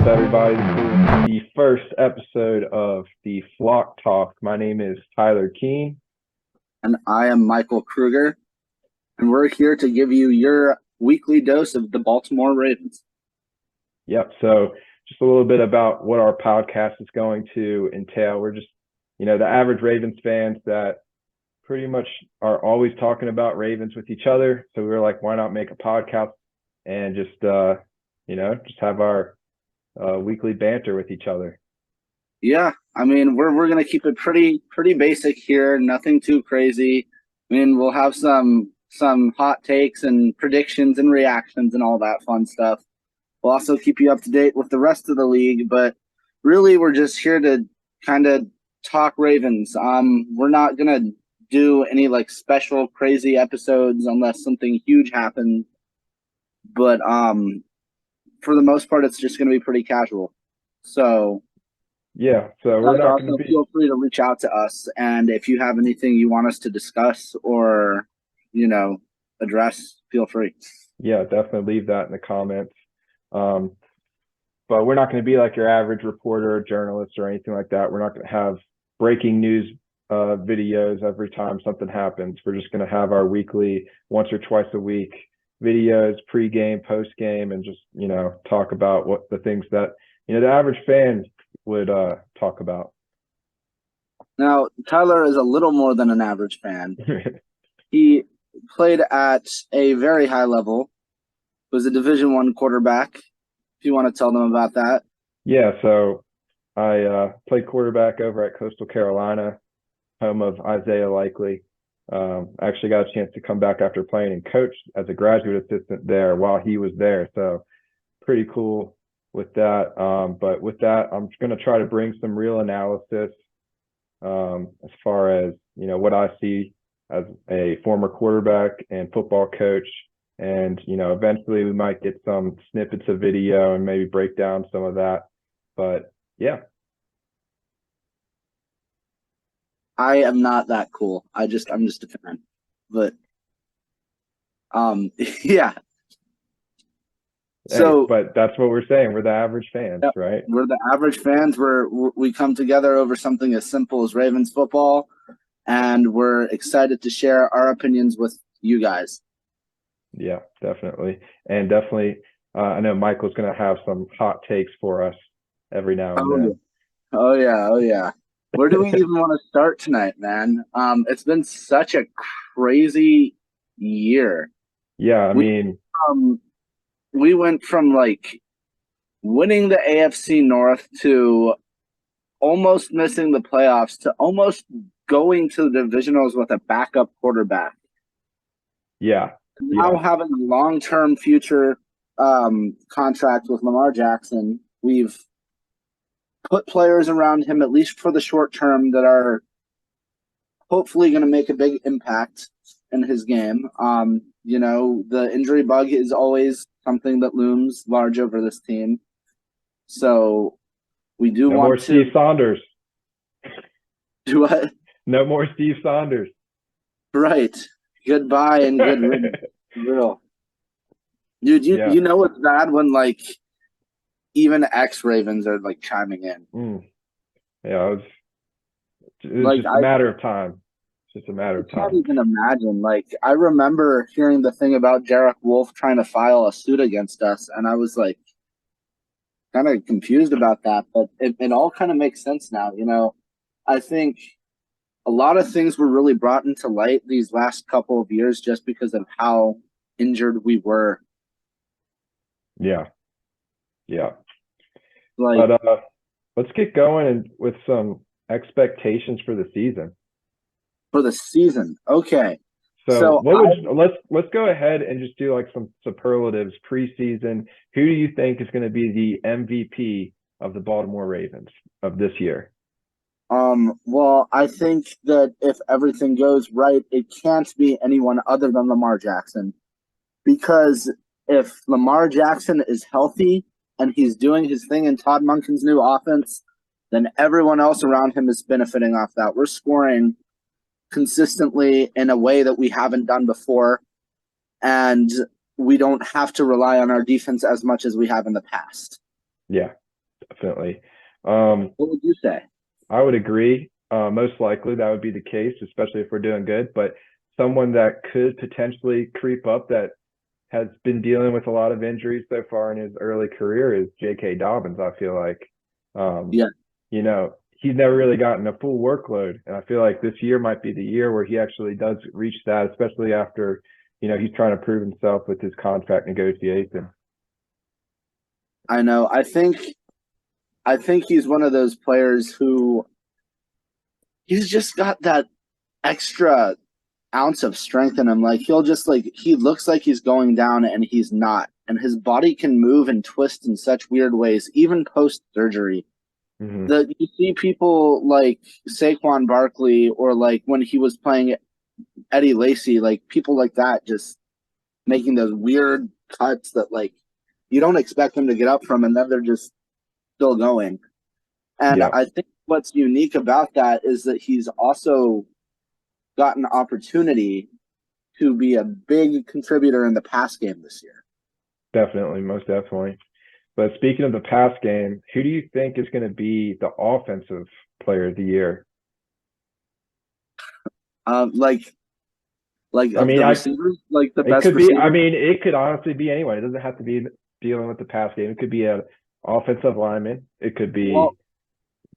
up, everybody? This is the first episode of the Flock Talk. My name is Tyler Keene. And I am Michael Kruger, and we're here to give you your weekly dose of the Baltimore Ravens. Yep. So just a little bit about what our podcast is going to entail. We're just, the average Ravens fans that pretty much are always talking about Ravens with each other. So we were like, why not make a podcast and just have our weekly banter with each other. Yeah, I mean, we're gonna keep it pretty basic here. Nothing too crazy. I mean, we'll have some hot takes and predictions and reactions and all that fun stuff. We'll also keep you up to date with the rest of the league, but really, we're just here to kind of talk Ravens. We're not gonna do any like special crazy episodes unless something huge happens. But for the most part, it's just gonna be pretty casual. So. Yeah, so we're not going to be. Feel free to reach out to us, and if you have anything you want us to discuss or, address, feel free. Yeah, definitely leave that in the comments. But we're not going to be like your average reporter or journalist or anything like that. We're not going to have breaking news videos every time something happens. We're just going to have our weekly, once or twice a week videos, pre-game, post-game, and just, talk about what the things that, the average fan would talk about. Now, Tyler is a little more than an average fan. He played at a very high level, was a Division I quarterback. If you want to tell them about that. Yeah, so I played quarterback over at Coastal Carolina, home of Isaiah Likely. I actually got a chance to come back after playing and coach as a graduate assistant there while he was there. So pretty cool with that. But with that, I'm going to try to bring some real analysis as far as, what I see as a former quarterback and football coach. And, eventually we might get some snippets of video and maybe break down some of that. But yeah. I am not that cool. I'm just a fan. But yeah. So, but that's what we're saying. We're the average fans, yep, right? We're the average fans. We come together over something as simple as Ravens football, and we're excited to share our opinions with you guys. Yeah, definitely. And definitely, I know Michael's going to have some hot takes for us every now and then. Oh, yeah. Where do we even want to start tonight, man? It's been such a crazy year. Yeah, we went from like winning the AFC North to almost missing the playoffs to almost going to the divisionals with a backup quarterback. Yeah. Now having a long-term future contract with Lamar Jackson, we've put players around him, at least for the short term, that are hopefully going to make a big impact in his game. The injury bug is always something that looms large over this team. So we do no want more Steve Saunders. Do what? No more Steve Saunders. Right. Goodbye and good riddance. Real. Dude, you know what's bad when like even ex-Ravens are like chiming in. Yeah, it's just a matter of time. It's just a matter of time. I can't even imagine. Like, I remember hearing the thing about Derek Wolfe trying to file a suit against us, and I was like kind of confused about that, but it all kind of makes sense now. I think a lot of things were really brought into light these last couple of years just because of how injured we were. Yeah. Like, but let's get going with some expectations for the season. Okay. So let's go ahead and just do like some superlatives preseason. Who do you think is going to be the MVP of the Baltimore Ravens of this year? Well, I think that if everything goes right, it can't be anyone other than Lamar Jackson. Because if Lamar Jackson is healthy and he's doing his thing in Todd Monken's new offense, then everyone else around him is benefiting off that. We're scoring consistently in a way that we haven't done before, and we don't have to rely on our defense as much as we have in the past. Yeah. definitely. What would you say? I would agree. Most likely that would be the case, especially if we're doing good. But someone that could potentially creep up that has been dealing with a lot of injuries so far in his early career is J.K. Dobbins. I feel like, um, Yeah, he's never really gotten a full workload, and I feel like this year might be the year where he actually does reach that, especially after he's trying to prove himself with his contract negotiation. I know. I think he's one of those players who he's just got that extra ounce of strength in him. Like he'll just like he looks like he's going down and he's not. And his body can move and twist in such weird ways, even post surgery. Mm-hmm. That you see people like Saquon Barkley or like when he was playing Eddie Lacy, like people like that just making those weird cuts that like you don't expect them to get up from and then they're just still going. And Yeah, I think what's unique about that is that he's also got an opportunity to be a big contributor in the pass game this year. definitely, most definitely. But speaking of the pass game, who do you think is going to be the offensive player of the year? Like I of mean, the I receivers, like the it best could be. I receiver. mean, it could honestly be anyone. It doesn't have to be dealing with the pass game. It could be a offensive lineman. It could Well, be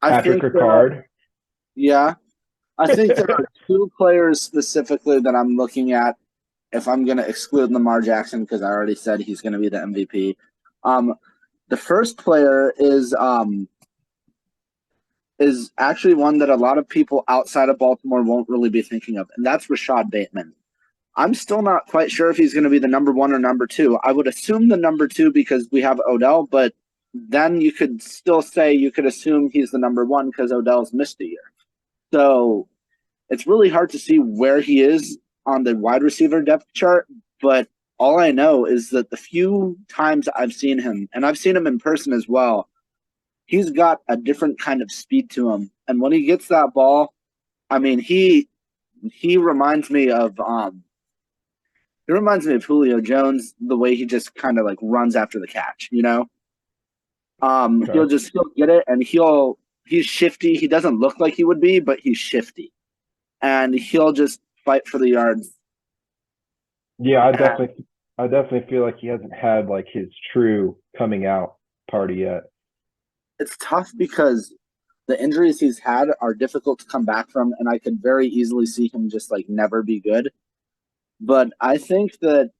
I Patrick think there are, Ricard. yeah, I think there are two players specifically that I'm looking at if I'm going to exclude Lamar Jackson because I already said he's going to be the MVP. Um, the first player is actually one that a lot of people outside of Baltimore won't really be thinking of, and that's Rashad Bateman. I'm still not quite sure if he's going to be the number one or number two. I would assume the number two because we have Odell, but then you could still say you could assume he's the number one because Odell's missed a year. So it's really hard to see where he is on the wide receiver depth chart, but all I know is that the few times I've seen him, and I've seen him in person as well, he's got a different kind of speed to him. And when he gets that ball, I mean, he reminds me of it reminds me of Julio Jones, the way he just kind of like runs after the catch, you know? Okay. He'll get it and he's shifty. He doesn't look like he would be, but he's shifty. And he'll just fight for the yards. Yeah, And I definitely feel like he hasn't had like his true coming out party yet. it's tough because the injuries he's had are difficult to come back from, and I could very easily see him just like never be good. But I think that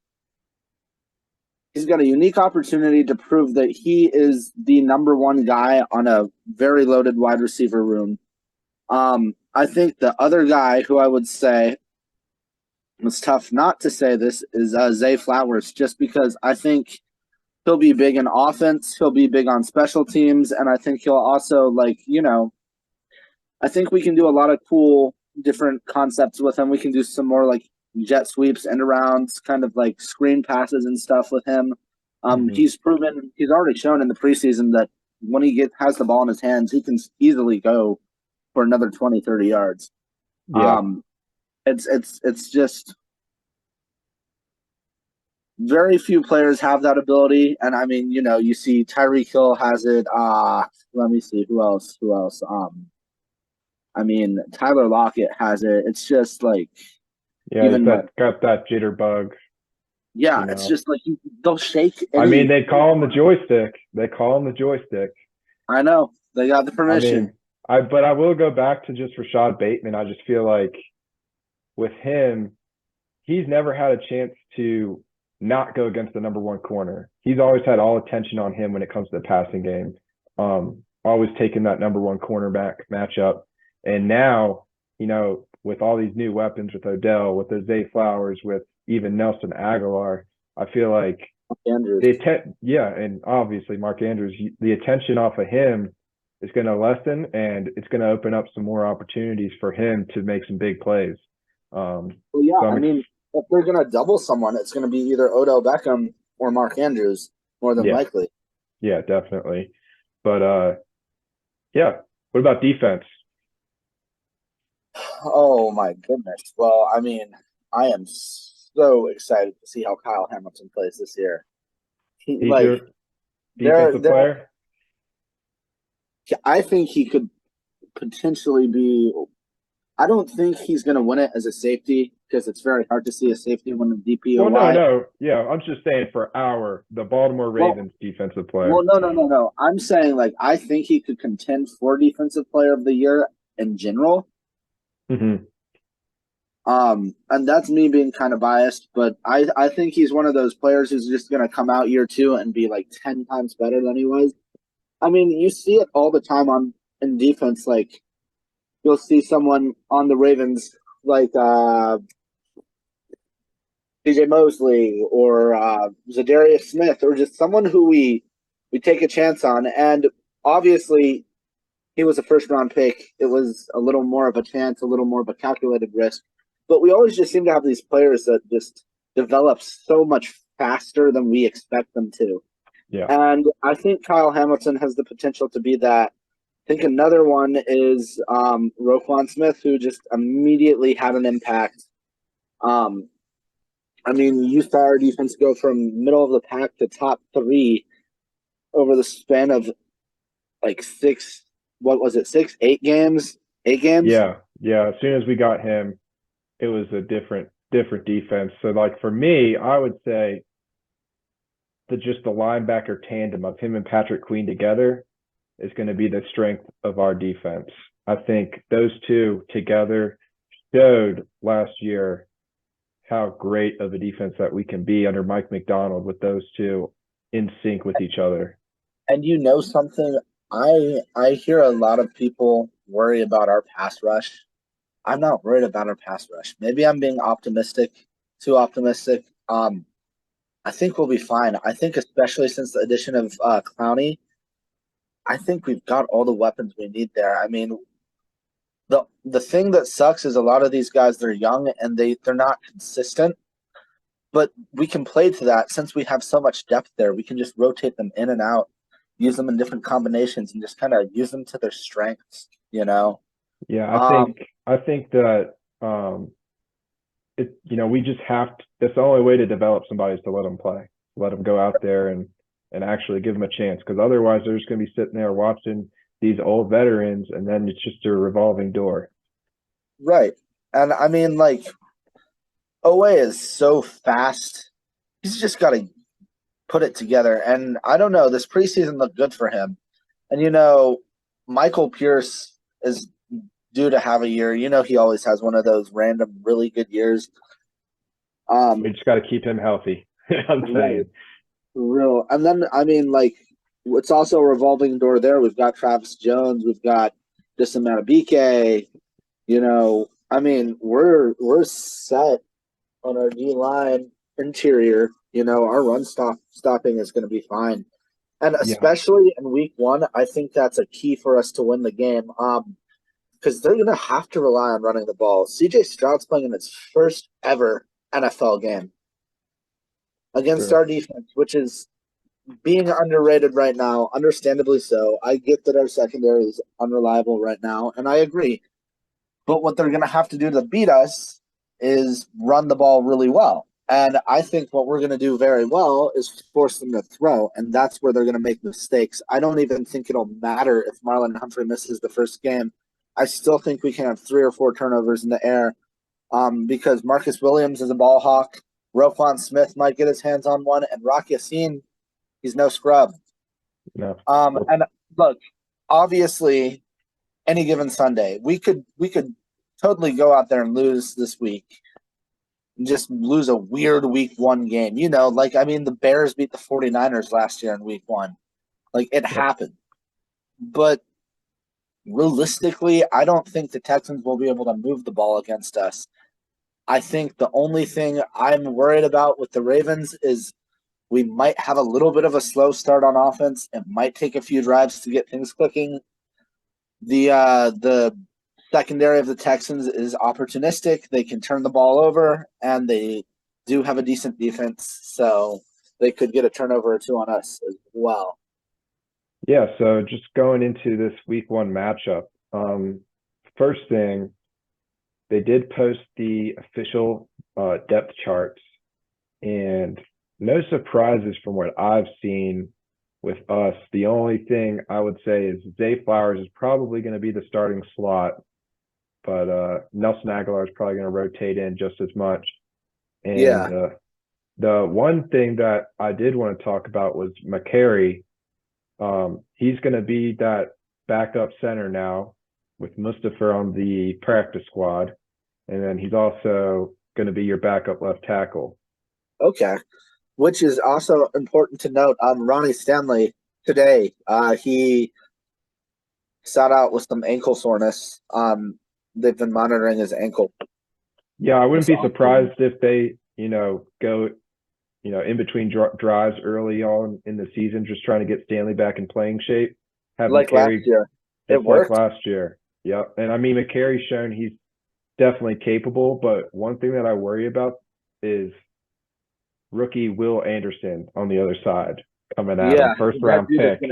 he's got a unique opportunity to prove that he is the number one guy on a very loaded wide receiver room. I think the other guy who I would say it's tough not to say this is Zay Flowers, just because I think he'll be big in offense, he'll be big on special teams, and I think he'll also I think we can do a lot of cool different concepts with him. We can do some more like jet sweeps, end arounds, kind of like screen passes and stuff with him. Hmm. He's already shown in the preseason that when has the ball in his hands, he can easily go for another 20, 30 yards. Yeah, Um, it's just very few players have that ability. And I mean, you see Tyreek Hill has it. Let me see who else. Who else? I mean, Tyler Lockett has it. It's just like yeah, he's even like got that jitterbug. yeah, You it's know, just like they'll shake I mean, they any. call him the joystick. They call him the joystick. I know they got the I permission. mean, but I will go back to just Rashad Bateman. I just feel like with him, he's never had a chance to not go against the number one corner. He's always had all attention on him when it comes to the passing game. Always taking that number one cornerback matchup. And now, with all these new weapons with Odell, with the Zay Flowers, with even Nelson Aguilar, I feel like Andrews. yeah, and obviously Mark Andrews, the attention off of him is going to lessen, and it's going to open up some more opportunities for him to make some big plays. Well, yeah, So I mean, if they're gonna double someone, it's gonna be either Odell Beckham or Mark Andrews, more than yeah, likely. yeah, definitely. But yeah. What about defense? Oh my goodness. Well, I mean, I am so excited to see how Kyle Hamilton plays this year. He's your They're defensive they're player? I think he could potentially be. I don't think he's going to win it as a safety because it's very hard to see a safety win a Well, no, DPOY. no, yeah, I'm just saying for the Baltimore Well, Ravens defensive well, player. no. I'm saying like I think he could contend for Defensive Player of the Year in general. Hmm. And that's me being kind of biased, but I think he's one of those players who's just going to come out year two and be like 10 times better than he was. I mean, you see it all the time on in defense. Like you'll see someone on the Ravens like DJ Mosley or Zadarius Smith or just someone who we take a chance on. And obviously, he was a first round pick. It was a little more of a chance, a little more of a calculated risk. But we always just seem to have these players that just develop so much faster than we expect them to. Yeah. And I think Kyle Hamilton has the potential to be that. I think another one is Roquan Smith, who just immediately had an impact. Um, I mean, you saw our defense go from middle of the pack to top three over the span of like six, what was it, 8 games? 8 games? Yeah. Yeah. As soon as we got him, it was a different defense. So like for me, I would say the linebacker tandem of him and Patrick Queen together is going to be the strength of our defense. I think those two together showed last year how great of a defense that we can be under Mike McDonald with those two in sync with each other. And you know something, I hear a lot of people worry about our pass rush. I'm not worried about our pass rush. Maybe I'm being optimistic, too optimistic. I think we'll be fine. I think especially since the addition of Clowney, I think we've got all the weapons we need there. I mean, the thing that sucks is a lot of these guys they're young and they're not consistent. But we can play to that since we have so much depth there. We can just rotate them in and out, use them in different combinations, and just kind of use them to their strengths. You know. Yeah, Um, I think that we just have to, that's the only way to develop somebody is to let them play, let them go out there and actually give them a chance. Because otherwise, they're just going to be sitting there watching these old veterans, and then it's just a revolving door. right. And I mean, like, OA is so fast. He's just got to put it together. And I don't know, this preseason looked good for him. And, Michael Pierce is due to have a year. He always has one of those random, really good years. We just got to keep him healthy. I'm Right. saying, Real. And then, I mean, like, it's also a revolving door there. We've got Travis Jones. We've got Disamatabike. I mean, we're set on our D line interior. Our run stopping is going to be fine. And yeah, especially in week one, I think that's a key for us to win the game. Because they're going to have to rely on running the ball. CJ Stroud's playing in his first ever NFL game against true. our defense, which is being underrated right now, understandably so. I get that our secondary is unreliable right now, and I agree. But what they're going to have to do to beat us is run the ball really well. And I think what we're going to do very well is force them to throw, and that's where they're going to make mistakes. I don't even think it'll matter if Marlon Humphrey misses the first game. I still think we can have 3 or 4 turnovers in the air because Marcus Williams is a ball hawk. Roquan Smith might get his hands on one, and Rock Yassin, he's no scrub. No, And look, obviously, any given Sunday, we could totally go out there and lose this week. And just lose a weird week one game. I mean, the Bears beat the 49ers last year in week one. Like, it yep. happened. But realistically, I don't think the Texans will be able to move the ball against us. I think the only thing I'm worried about with the Ravens is we might have a little bit of a slow start on offense. It might take a few drives to get things clicking. The secondary of the Texans is opportunistic. They can turn the ball over, and they do have a decent defense, so they could get a turnover or two on us as well. Yeah, so just going into this week one matchup, first thing, they did post the official depth charts, and no surprises from what I've seen with us. The only thing I would say is Zay Flowers is probably going to be the starting slot, but Nelson Aguilar is probably going to rotate in just as much. And Yeah. the one thing that I did want to talk about was McCary. He's going to be that backup center now with Mustafa on the practice squad. And then he's also going to be your backup left tackle. Okay. Which is also important to note. Ronnie Stanley today, he sat out with some ankle soreness. They've been monitoring his ankle. Yeah, I wouldn't be surprised if they, go, in between drives early on in the season, just trying to get Stanley back in playing shape. Have Like McCary, last year. It just like worked. last year. Yep. And I mean, McCary's shown he's definitely capable, but one thing that I worry about is rookie Will Anderson on the other side coming at him, first That round dude is pick.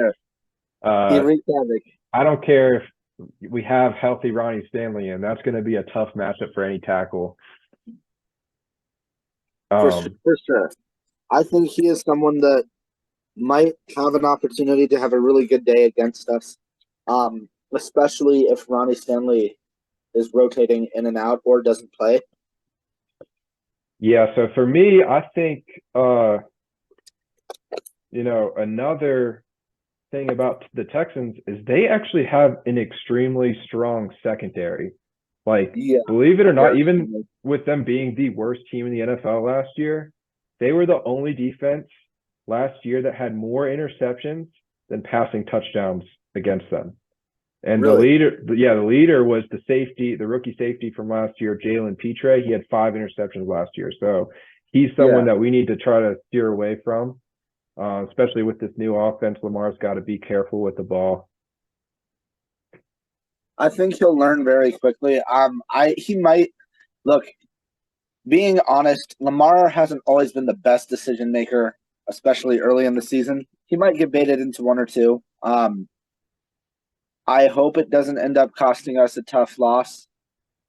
he wreaked havoc. I don't care if we have healthy Ronnie Stanley, and that's going to be a tough matchup for any tackle. For sure. I think he is someone that might have an opportunity to have a really good day against us, especially if Ronnie Stanley is rotating in and out or doesn't play. Yeah, so for me, I think another thing about the Texans is they actually have an extremely strong secondary. Believe it or not, even with them being the worst team in the NFL last year, they were the only defense last year that had more interceptions than passing touchdowns against them. And Really? the leader was the rookie safety from last year, Jalen Petre. He had 5 interceptions last year. So he's someone that we need to try to steer away from, especially with this new offense. Lamar's got to be careful with the ball. I think he'll learn very quickly. He might look. Being honest, Lamar hasn't always been the best decision maker, especially early in the season. He might get baited into one or two. I hope it doesn't end up costing us a tough loss.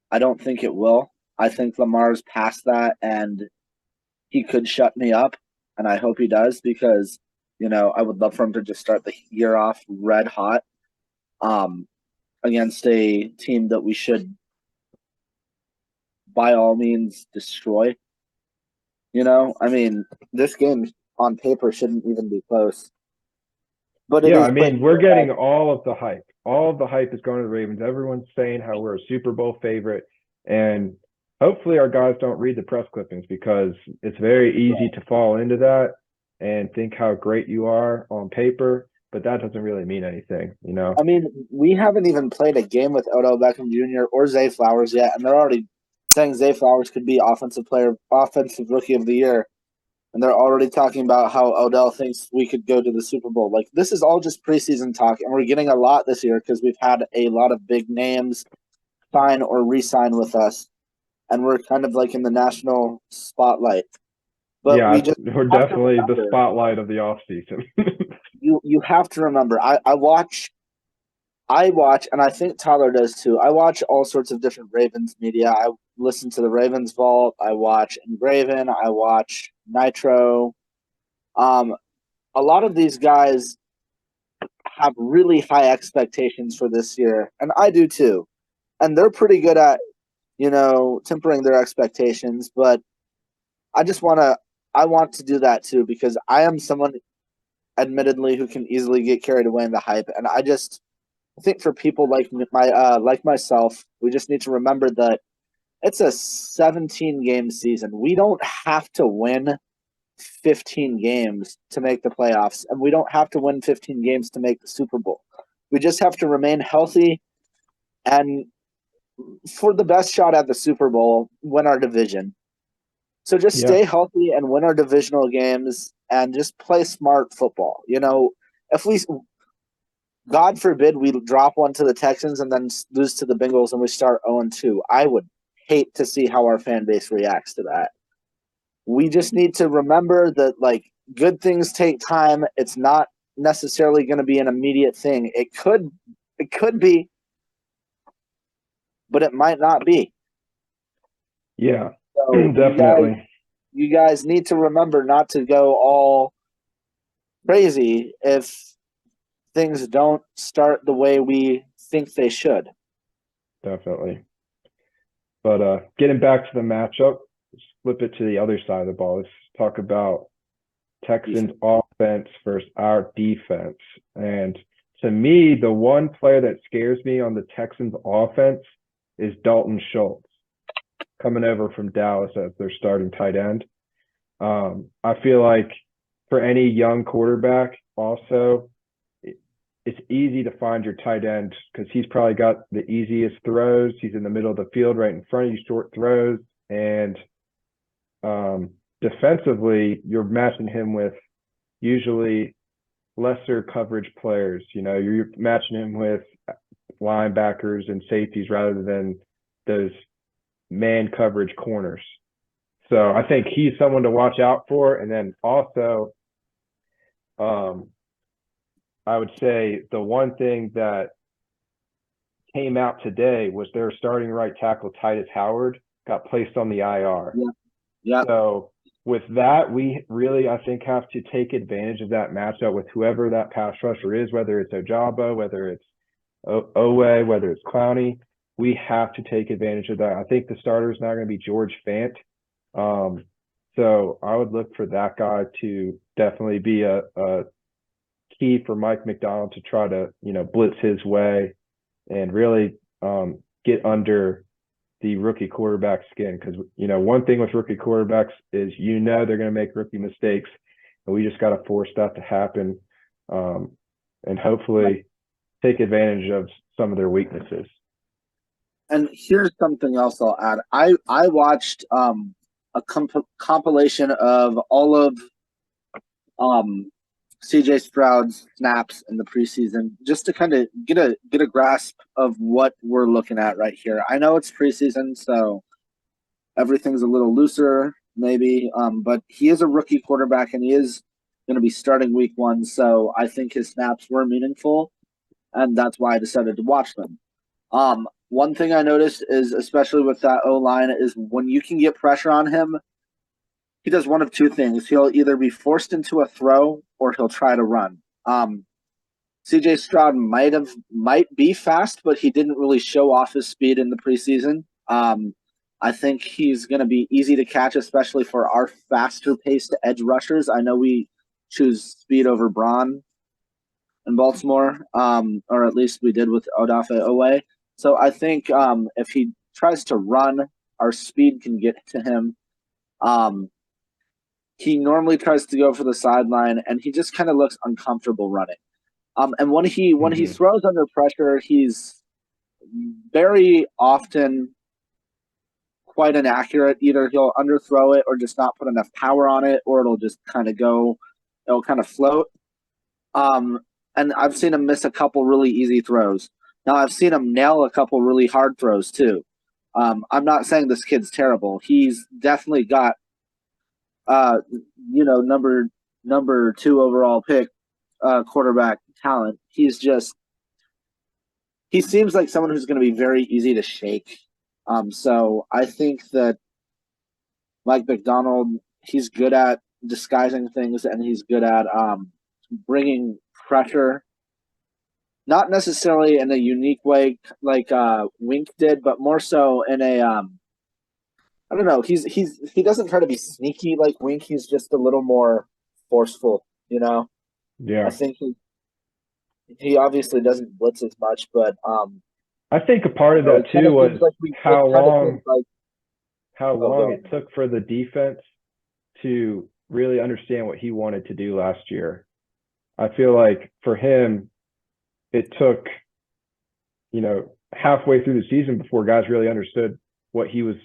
I don't think it will. I think Lamar's past that, and he could shut me up, and I hope he does because, I would love for him to just start the year off red hot against a team that we should, by all means, destroy. This game on paper shouldn't even be close. But we're getting all of the hype. All of the hype is going to the Ravens. Everyone's saying how we're a Super Bowl favorite. And hopefully our guys don't read the press clippings because it's very easy to fall into that and think how great you are on paper, but that doesn't really mean anything, we haven't even played a game with Odell Beckham Jr. or Zay Flowers yet, and they're already saying Zay Flowers could be offensive rookie of the year. And they're already talking about how Odell thinks we could go to the Super Bowl. This is all just preseason talk, and we're getting a lot this year because we've had a lot of big names sign or re-sign with us, and we're kind of in the national spotlight. But we're definitely the spotlight of the offseason. you have to remember, I watch, and I think Tyler does too. I watch all sorts of different Ravens media. I listen to the Ravens Vault. I watch Engraven. I watch Nitro. A lot of these guys have really high expectations for this year, and I do too. And they're pretty good at, tempering their expectations. But I want to do that too because I am someone, admittedly, who can easily get carried away in the hype, and I think for people like myself, we just need to remember that it's a 17-game season. We don't have to win 15 games to make the playoffs, and we don't have to win 15 games to make the Super Bowl. We just have to remain healthy and, for the best shot at the Super Bowl, win our division. So just stay healthy and win our divisional games and just play smart football. If we, God forbid, we drop one to the Texans and then lose to the Bengals and we start 0-2, I would hate to see how our fan base reacts to that. We just need to remember that, good things take time. It's not necessarily going to be an immediate thing. It could be, but it might not be. Yeah, so definitely. You guys need to remember not to go all, crazy if things don't start the way we think they should. Definitely. But getting back to the matchup, let's flip it to the other side of the ball. Let's talk about Texans offense versus our defense. And to me, the one player that scares me on the Texans offense is Dalton Schultz coming over from Dallas as their starting tight end. I feel like for any young quarterback, also, it's easy to find your tight end because he's probably got the easiest throws. He's in the middle of the field, right in front of you, short throws. And defensively, you're matching him with usually lesser coverage players. You're matching him with linebackers and safeties rather than those man coverage corners. So I think he's someone to watch out for. And then also, I would say the one thing that came out today was their starting right tackle, Titus Howard, got placed on the IR. Yeah. So with that, we really, I think, have to take advantage of that matchup with whoever that pass rusher is, whether it's Ojabo, whether it's Owe, whether it's Clowney. We have to take advantage of that. I think the starter is now going to be George Fant. So I would look for that guy to definitely be a key for Mike McDonald to try to, blitz his way and really get under the rookie quarterback skin. Because, one thing with rookie quarterbacks is, they're going to make rookie mistakes, and we just got to force that to happen and hopefully take advantage of some of their weaknesses. And here's something else I'll add. I watched a compilation of all of CJ Stroud's snaps in the preseason, just to kind of get a grasp of what we're looking at right here. I know it's preseason, so everything's a little looser, maybe, but he is a rookie quarterback, and he is going to be starting week 1, so I think his snaps were meaningful, and that's why I decided to watch them. One thing I noticed is, especially with that O-line, is when you can get pressure on him, he does one of two things. He'll either be forced into a throw or he'll try to run. CJ Stroud might be fast, but he didn't really show off his speed in the preseason. I think he's going to be easy to catch, especially for our faster-paced edge rushers. I know we choose speed over brawn in Baltimore, or at least we did with Odafe Owe. So I think if he tries to run, our speed can get to him. He normally tries to go for the sideline, and he just kind of looks uncomfortable running. And when he throws under pressure, he's very often quite inaccurate. Either he'll underthrow it or just not put enough power on it, or it'll just kind of float. And I've seen him miss a couple really easy throws. Now, I've seen him nail a couple really hard throws, too. I'm not saying this kid's terrible. He's definitely got, number 2 overall pick quarterback talent. He seems like someone who's going to be very easy to shake. So I think that Mike McDonald, he's good at disguising things, and he's good at bringing pressure, not necessarily in a unique way like Wink did, but more so in a I don't know. He doesn't try to be sneaky like Wink. He's just a little more forceful, Yeah. I think he obviously doesn't blitz as much, but I think a part of that too was how long it took for the defense to really understand what he wanted to do last year. I feel like for him, it took, halfway through the season before guys really understood what he was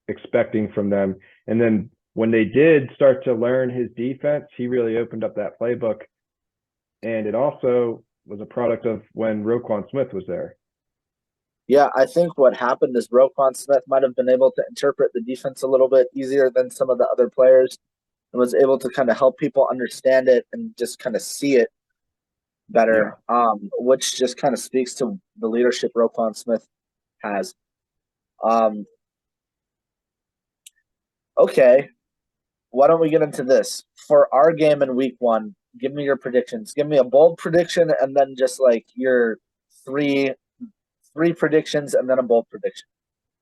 expecting from them. And then when they did start to learn his defense, he really opened up that playbook. And it also was a product of when Roquan Smith was there. Yeah, I think what happened is Roquan Smith might have been able to interpret the defense a little bit easier than some of the other players, and was able to kind of help people understand it and just kind of see it better, which just kind of speaks to the leadership Roquan Smith has. Okay, why don't we get into this? For our game in week 1, give me your predictions. Give me a bold prediction and then just like your three predictions and then a bold prediction.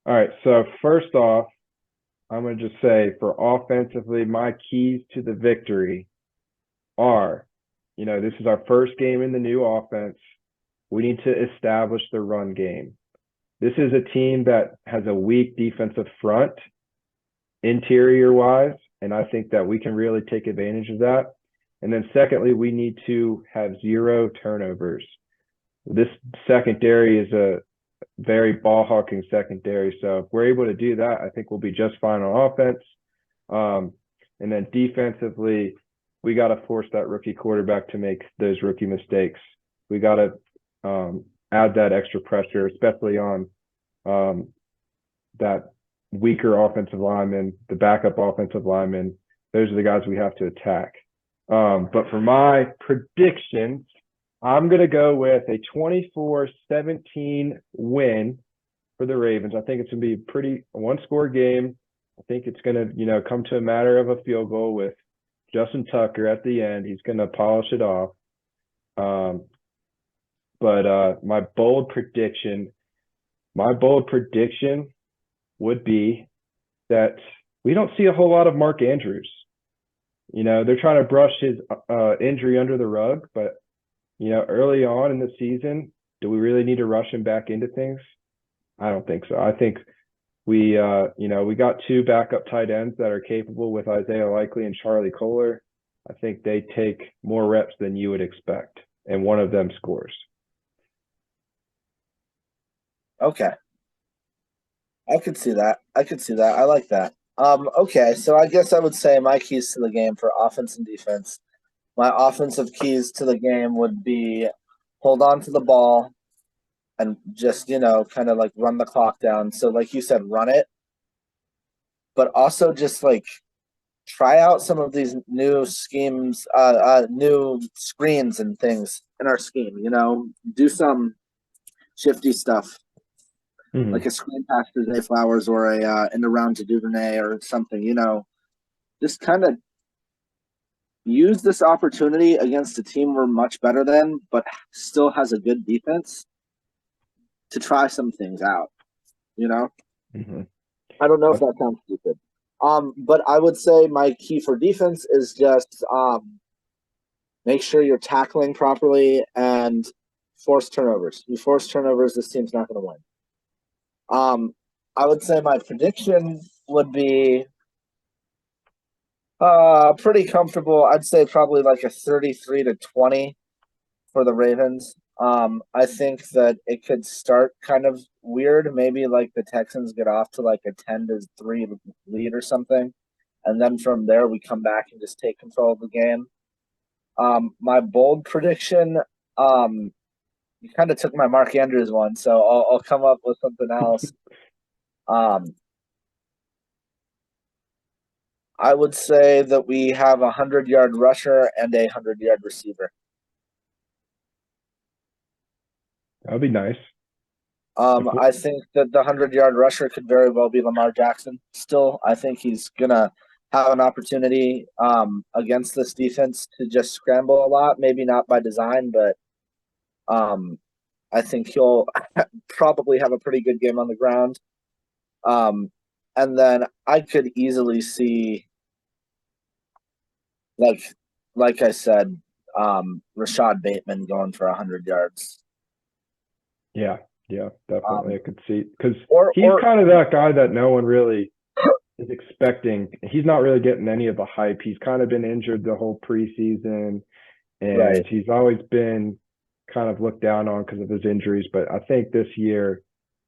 All right. So first off, I'm going to just say for offensively, my keys to the victory are, this is our first game in the new offense. We need to establish the run game. This is a team that has a weak defensive front, interior wise, and I think that we can really take advantage of that. And then secondly, we need to have 0 turnovers. This secondary is a very ball hawking secondary. So if we're able to do that, I think we'll be just fine on offense. And then defensively, we got to force that rookie quarterback to make those rookie mistakes. We got to add that extra pressure, especially on that weaker offensive lineman, the backup offensive lineman. Those are the guys we have to attack. But for my predictions, I'm going to go with a 24-17 win for the Ravens. I think it's going to be a one-score game. I think it's going to, come to a matter of a field goal with Justin Tucker at the end. He's going to polish it off. But my bold prediction would be that we don't see a whole lot of Mark Andrews. They're trying to brush his injury under the rug, but early on in the season, do we really need to rush him back into things? I don't think so. I think we got 2 backup tight ends that are capable with Isaiah Likely and Charlie Kohler. I think they take more reps than you would expect, and one of them scores. Okay. I could see that. I like that. Okay, so I guess I would say my keys to the game for offense and defense. My offensive keys to the game would be hold on to the ball and just, kind of like run the clock down. So like you said, run it, but also just like try out some of these new schemes, new screens and things in our scheme, do some shifty stuff. Mm-hmm. Like a screen pass to Zay Flowers or a end around to Duvernay or something, just kind of use this opportunity against a team we're much better than, but still has a good defense to try some things out, Mm-hmm. I don't know if that sounds stupid. But I would say my key for defense is just make sure you're tackling properly and force turnovers. You force turnovers, this team's not going to win. I would say my prediction would be pretty comfortable. I'd say probably like a 33-20 for the Ravens. I think that it could start kind of weird. Maybe like the Texans get off to like a 10-3 lead or something. And then from there, we come back and just take control of the game. My bold prediction, you kind of took my Mark Andrews one, so I'll come up with something else. I would say that we have a 100-yard rusher and a 100-yard receiver. That would be nice. I think that the 100-yard rusher could very well be Lamar Jackson. Still, I think he's gonna have an opportunity against this defense to just scramble a lot. Maybe not by design, but I think he'll probably have a pretty good game on the ground. And then I could easily see, like I said, Rashad Bateman going for 100 yards. Yeah, definitely. I could see because he's or kind of that guy that no one really is expecting. He's not really getting any of the hype. He's kind of been injured the whole preseason, and Right. he's always been kind of looked down on because of his injuries. But I think this year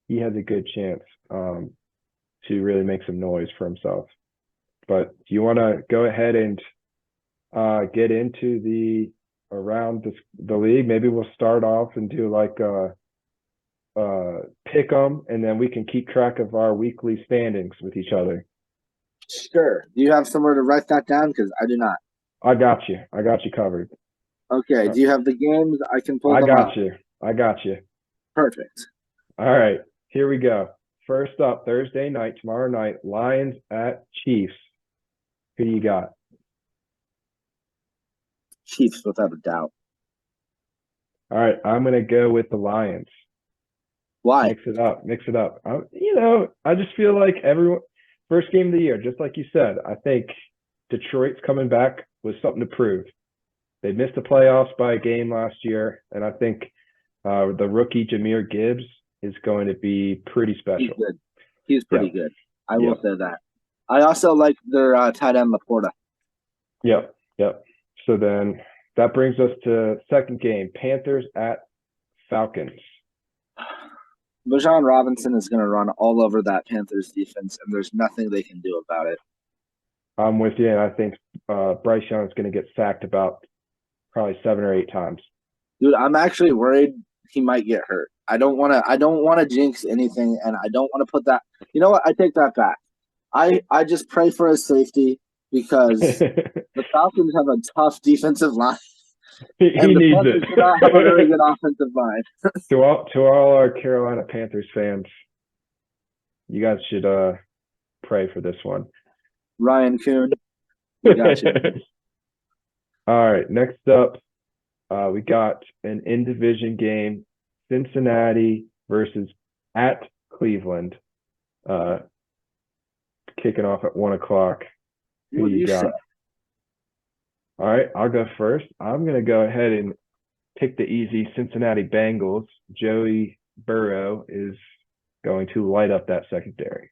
he has a good chance to really make some noise for himself. But do you want to go ahead and get into around the league? Maybe we'll start off and do like pick 'em, and then we can keep track of our weekly standings with each other. Sure. Do you have somewhere to write that down? Because I do not. I got you covered. Okay. Do you have the games? I can pull them up. I got you. Perfect. All right, here we go. First up, Thursday night, tomorrow night, Lions at Chiefs. Who do you got? Chiefs without a doubt. All right, I'm gonna go with the Lions. Why? Mix it up, mix it up. I just feel like everyone first game of the year, just like you said. I think Detroit's coming back with something to prove. They missed the playoffs by a game last year, and I think the rookie Jahmyr Gibbs is going to be pretty He's special. good. He's pretty good. I will Yep. say that. I also like their tight end Laporta. Yep, yep. So then that brings us to second game, Panthers at Falcons. Bijan Robinson is going to run all over that Panthers defense, and there's nothing they can do about it. I'm with you, and I think Bryce Young is going to get sacked about probably 7 or 8 times. Dude, I'm actually worried he might get hurt. I don't want to jinx anything, and I don't want to put that. You know what? I take that back. I just pray for his safety because the Falcons have a tough defensive line, he and the needs Panthers it. do not have a very good offensive line. To all our Carolina Panthers fans, you guys should pray for this one. Ryan Kuhn, we got you. All right, next up, we got an in-division game, Cincinnati versus at Cleveland, kicking off at 1:00. Who What do do you you got? say? All right, I'll go first. I'm going to go ahead and pick the easy Cincinnati Bengals. Joey Burrow is going to light up that secondary.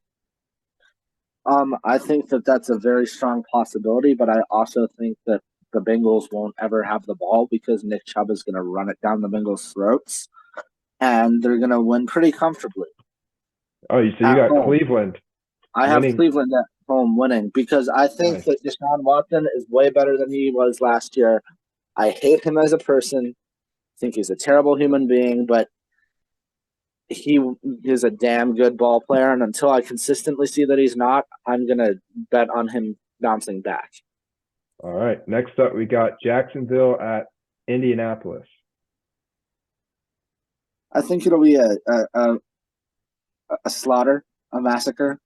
I think that that's a very strong possibility, but I also think that the Bengals won't ever have the ball because Nick Chubb is going to run it down the Bengals' throats, and they're going to win pretty comfortably. Oh, so you At got home. Cleveland. I have winning. Cleveland at home winning because I think Nice. that Deshaun Watson is way better than he was last year. I hate him as a person. I think he's a terrible human being, but he is a damn good ball player. And until I consistently see that he's not, I'm going to bet on him bouncing back. All right. Next up, we got Jacksonville at Indianapolis. I think it'll be a slaughter, a massacre.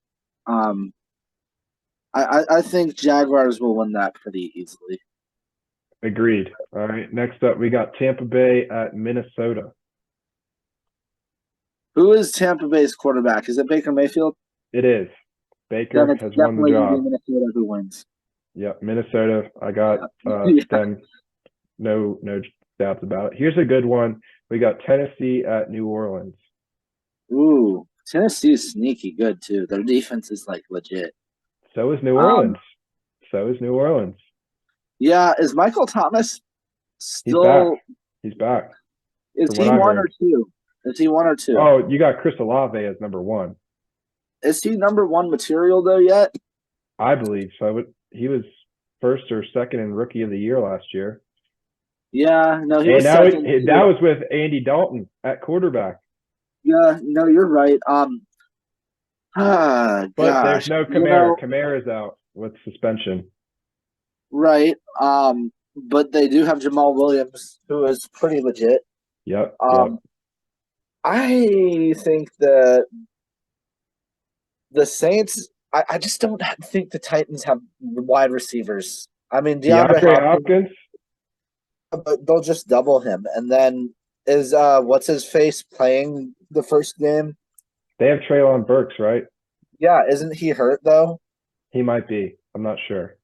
I think Jaguars will win that pretty easily. Agreed. All right. Next up, we got Tampa Bay at Minnesota. Who is Tampa Bay's quarterback? Is it Baker Mayfield? It is. Baker Then it's has won the definitely job. Minnesota who wins. Yep, Minnesota. I got Yeah. them. No doubts about it. Here's a good one. We got Tennessee at New Orleans. Ooh, Tennessee is sneaky good too. Their defense is like legit. So is New Orleans. Yeah, is Michael Thomas He's still? back. He's back. Is from he what I one heard. or two? Is he one or two? Oh, you got Chris Olave as number 1. Is he number 1 material though yet? I believe so. He was first or second in Rookie of the Year last year. Yeah, no, he And was now second. that was with Andy Dalton at quarterback. Yeah, no, you're right. But there's Gosh, no Kamara. Kamara's out with suspension. right. But they do have Jamal Williams, who is pretty legit. Yep. I think that the Saints. I just don't think the Titans have wide receivers. I mean, DeAndre Hopkins. But they'll just double him, and then is what's his face playing the first game? They have Treylon Burks, right? Yeah, isn't he hurt though? He might be. I'm not sure.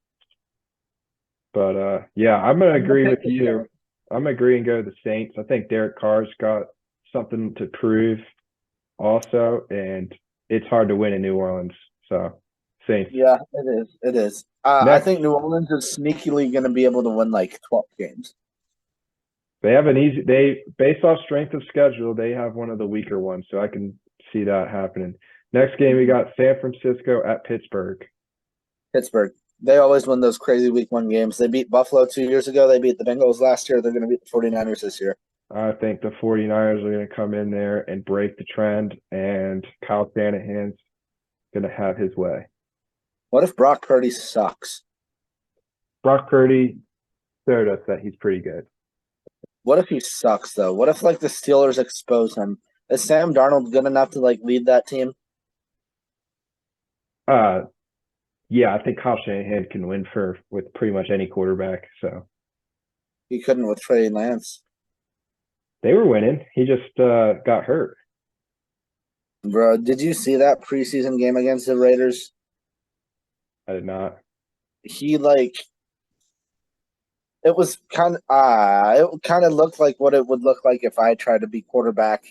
But yeah, I'm gonna agree with you. I'm gonna agree and go to the Saints. I think Derek Carr's got something to prove also, and it's hard to win in New Orleans. So Saints. Yeah, it is. It is. I think New Orleans is sneakily going to be able to win like 12 games. They have based off strength of schedule, they have one of the weaker ones, so I can see that happening. Next game, we got San Francisco at Pittsburgh. Pittsburgh. They always win those crazy week 1 games. They beat Buffalo 2 years ago. They beat the Bengals last year. They're going to beat the 49ers this year. I think the 49ers are going to come in there and break the trend, and Kyle Shanahan's going to have his way. What if Brock Purdy sucks? Brock Purdy showed us that he's pretty good. What if he sucks, though? What if, like, the Steelers expose him? Is Sam Darnold good enough to, like, lead that team? Yeah, I think Kyle Shanahan can win with pretty much any quarterback. So, He couldn't with Trey Lance. They were winning. He just got hurt. Bro, did you see that preseason game against the Raiders? I did not. He it was it kind of looked like what it would look like if I tried to be quarterback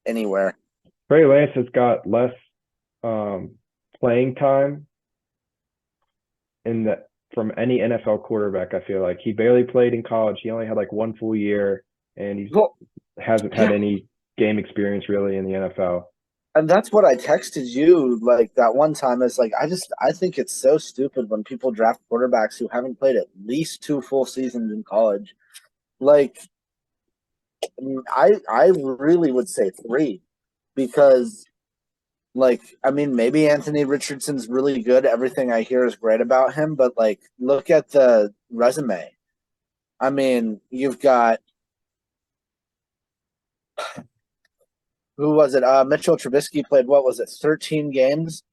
anywhere. Trey Lance has got less playing time from any NFL quarterback. I feel like he barely played in college. He only had like one full year, and he hasn't had any game experience really in the NFL. And that's what I texted you like that one time. Is like I think it's so stupid when people draft quarterbacks who haven't played at least 2 full seasons in college. Like I really would say 3, because I mean, maybe Anthony Richardson's really good. Everything I hear is great about him, but look at the resume. I mean, you've got who was it? Mitchell Trubisky played, what was it, 13 games?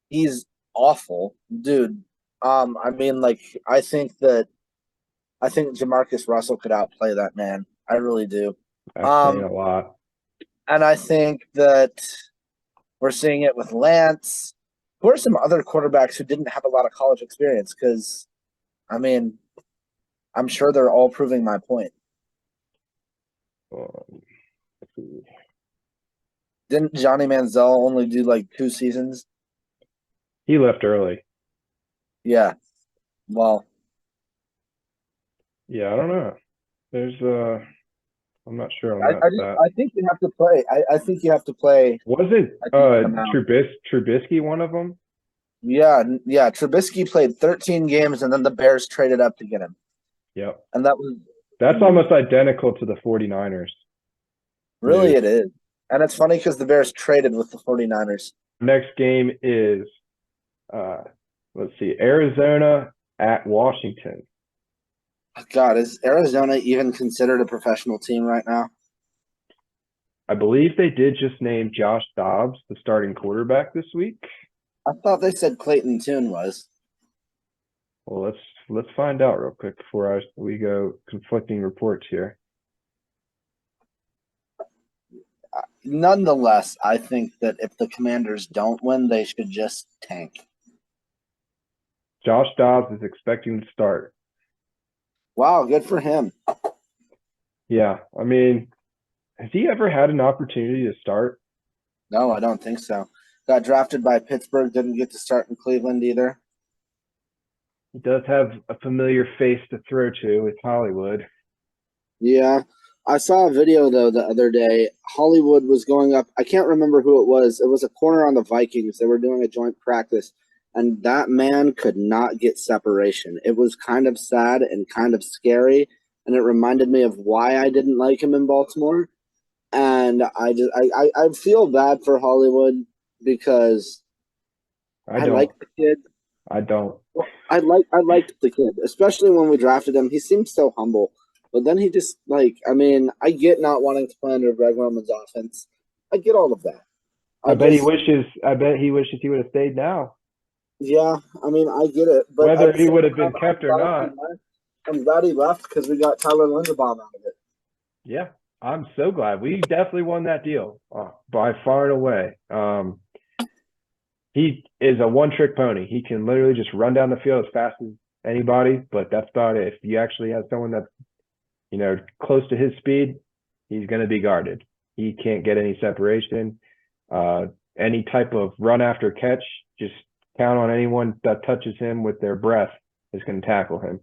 He's awful, dude. I mean, I think Jamarcus Russell could outplay that man. I really do. That's saying a lot. And I think that we're seeing it with Lance. Who are some other quarterbacks who didn't have a lot of college experience? Because, I mean, I'm sure they're all proving my point. Let's see. Didn't Johnny Manziel only do 2 seasons? He left early. Yeah. Well. Yeah, I don't know. There's I'm not sure on that. I think you have to play. I think you have to play. Was it Trubisky one of them? Yeah. Trubisky played 13 games, and then the Bears traded up to get him. Yep. And that's almost identical to the 49ers. Really, it is. And it's funny because the Bears traded with the 49ers. Next game is, let's see, Arizona at Washington. God, is Arizona even considered a professional team right now? I believe they did just name Josh Dobbs the starting quarterback this week. I thought they said Clayton Tune was. Well, let's find out real quick before we go conflicting reports here. Nonetheless, I think that if the Commanders don't win, they should just tank. Josh Dobbs is expecting to start. Wow, good for him. Yeah, I mean, has he ever had an opportunity to start? No, I don't think so. Got drafted by Pittsburgh, didn't get to start in Cleveland either. He does have a familiar face to throw to with Hollywood. Yeah. I saw a video, though, the other day. Hollywood was going up. I can't remember who it was. It was a corner on the Vikings. They were doing a joint practice, and that man could not get separation. It was kind of sad and kind of scary, and it reminded me of why I didn't like him in Baltimore. And I feel bad for Hollywood because I like the kid. I don't. I liked the kid, especially when we drafted him. He seemed so humble. But then he just, I mean, I get not wanting to play under Greg Roman's offense. I get all of that. I bet he wishes he would have stayed now. Yeah, I mean, I get it. But whether he would have been kept or not. I'm glad he left because we got Tyler Linderbaum out of it. Yeah, I'm so glad. We definitely won that deal by far and away. He is a one-trick pony. He can literally just run down the field as fast as anybody, but that's about it. If you actually have someone that's close to his speed, he's going to be guarded. He can't get any separation. Any type of run after catch, just count on anyone that touches him with their breath is going to tackle him.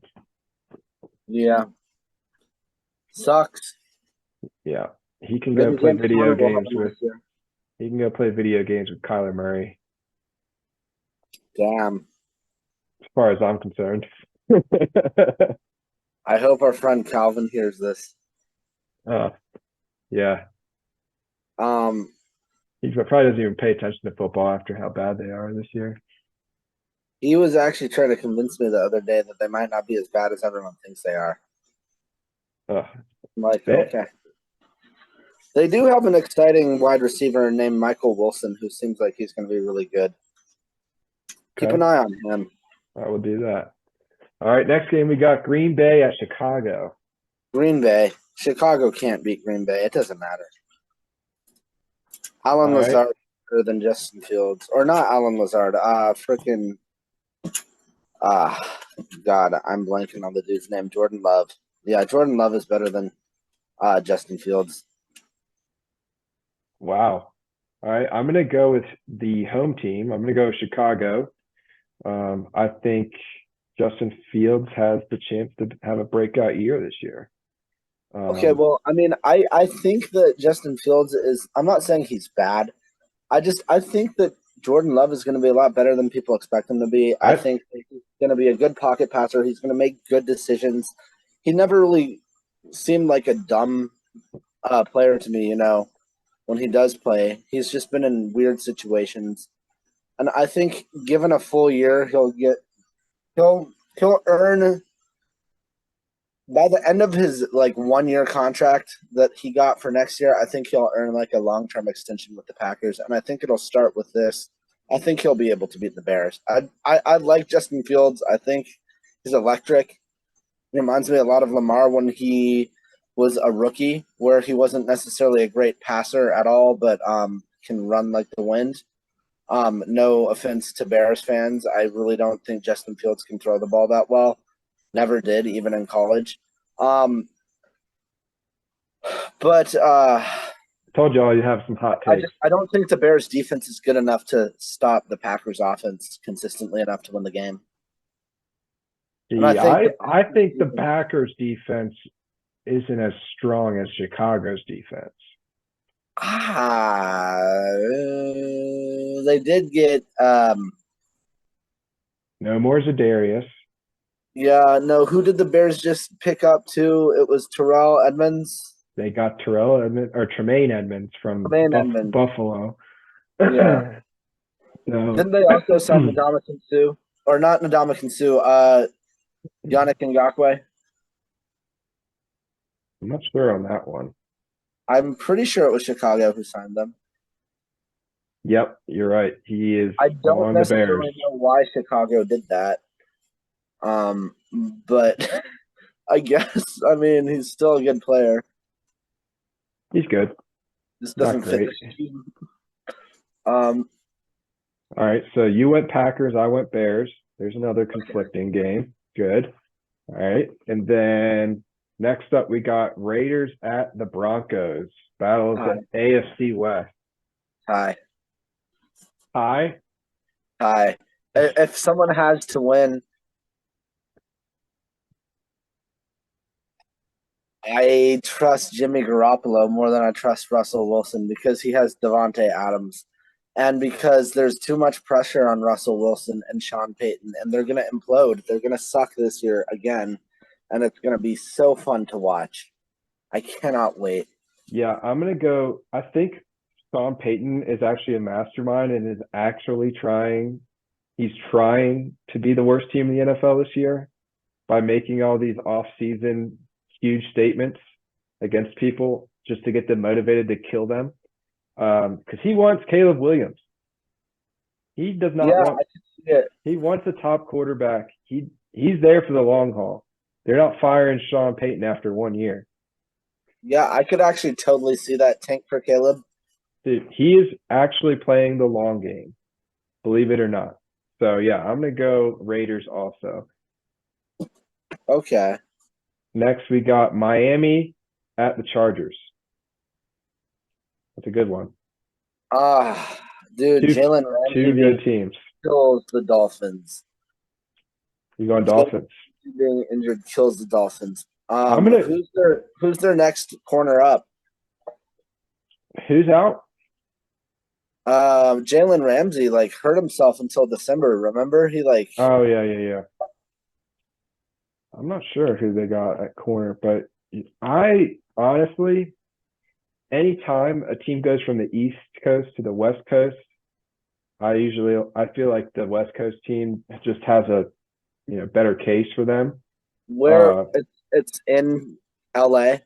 Yeah. Sucks. Yeah. He can go play video games with Kyler Murray. Damn. As far as I'm concerned. I hope our friend Calvin hears this. Yeah. He probably doesn't even pay attention to football after how bad they are this year. He was actually trying to convince me the other day that they might not be as bad as everyone thinks they are. Okay. They do have an exciting wide receiver named Michael Wilson who seems like he's going to be really good. Okay. Keep an eye on him. I will do that. All right, next game we got Green Bay at Chicago. Green Bay. Chicago can't beat Green Bay. It doesn't matter. Alan All right. Lazard better than Justin Fields. Or not Alan Lazard. Freaking. God, I'm blanking on the dude's name. Jordan Love. Yeah, Jordan Love is better than Justin Fields. Wow. All right, I'm gonna go with the home team. I'm gonna go with Chicago. I think Justin Fields has the chance to have a breakout year this year. Okay, well, I mean, I think that Justin Fields is. I'm not saying he's bad. I think that Jordan Love is going to be a lot better than people expect him to be. I think he's going to be a good pocket passer. He's going to make good decisions. He never really seemed like a dumb player to me, when he does play. He's just been in weird situations. And I think given a full year, he'll earn by the end of his 1 year contract that he got for next year. I think he'll earn a long-term extension with the Packers, and I think it'll start with this. I think he'll be able to beat the Bears. I like Justin Fields. I think he's electric. He reminds me a lot of Lamar when he was a rookie, where he wasn't necessarily a great passer at all, but can run like the wind. No offense to Bears fans. I really don't think Justin Fields can throw the ball that well. Never did, even in college. But told y'all you have some hot takes. I don't think the Bears defense is good enough to stop the Packers offense consistently enough to win the game. I think the Packers defense isn't as strong as Chicago's defense. They did get no more Zadarius. Yeah, no. Who did the Bears just pick up too? It was Terrell Edmonds. They got Tremaine Edmonds from Buffalo. Yeah. So, didn't they also sign Ndamukong Suh? Or not Ndamukong Suh, Yannick Ngakoue? I'm not sure on that one. I'm pretty sure it was Chicago who signed them. Yep, you're right. He is I don't on the Bears. necessarily know why Chicago did that. But I guess, he's still a good player. He's good. Just doesn't fit the scheme. All right, so you went Packers, I went Bears. There's another conflicting game. Good. All right, and then next up we got Raiders at the Broncos. Battle of the AFC West. Hi. If someone has to win, I trust Jimmy Garoppolo more than I trust Russell Wilson because he has Devontae Adams and because there's too much pressure on Russell Wilson and Sean Payton, and they're going to implode. They're going to suck this year again, and it's going to be so fun to watch. I cannot wait. Yeah, I'm going to go. I think Sean Payton is actually a mastermind and is actually trying. He's trying to be the worst team in the NFL this year by making all these off-season huge statements against people just to get them motivated to kill them. Because he wants Caleb Williams. He does not want. I can see it. He wants a top quarterback. He's there for the long haul. They're not firing Sean Payton after 1 year. Yeah, I could actually totally see that tank for Caleb. Dude, he is actually playing the long game, believe it or not. So, yeah, I'm going to go Raiders also. Okay. Next, we got Miami at the Chargers. That's a good one. Dude, Jalen Ramsey two good teams. Kills the Dolphins. You going Dolphins? Being injured kills the Dolphins. Who's their next corner up? Who's out? Jalen Ramsey hurt himself until December. Remember Oh yeah. I'm not sure who they got at corner, but I honestly, anytime a team goes from the East Coast to the West Coast, I feel like the West Coast team just has a better case for them. Where it's in LA.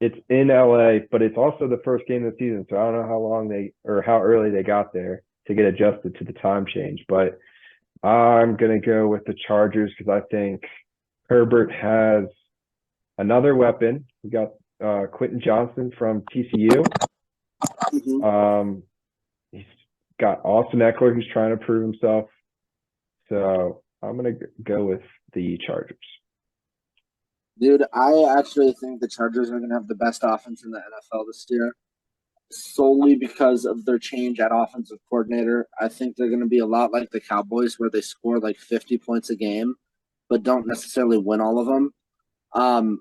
It's in LA, but it's also the first game of the season, so I don't know how early they got there to get adjusted to the time change. But I'm gonna go with the Chargers because I think Herbert has another weapon. We got Quentin Johnson from TCU. Mhm. He's got Austin Eckler who's trying to prove himself. So I'm gonna go with the Chargers. Dude, I actually think the Chargers are going to have the best offense in the NFL this year, solely because of their change at offensive coordinator. I think they're going to be a lot like the Cowboys, where they score like 50 points a game, but don't necessarily win all of them.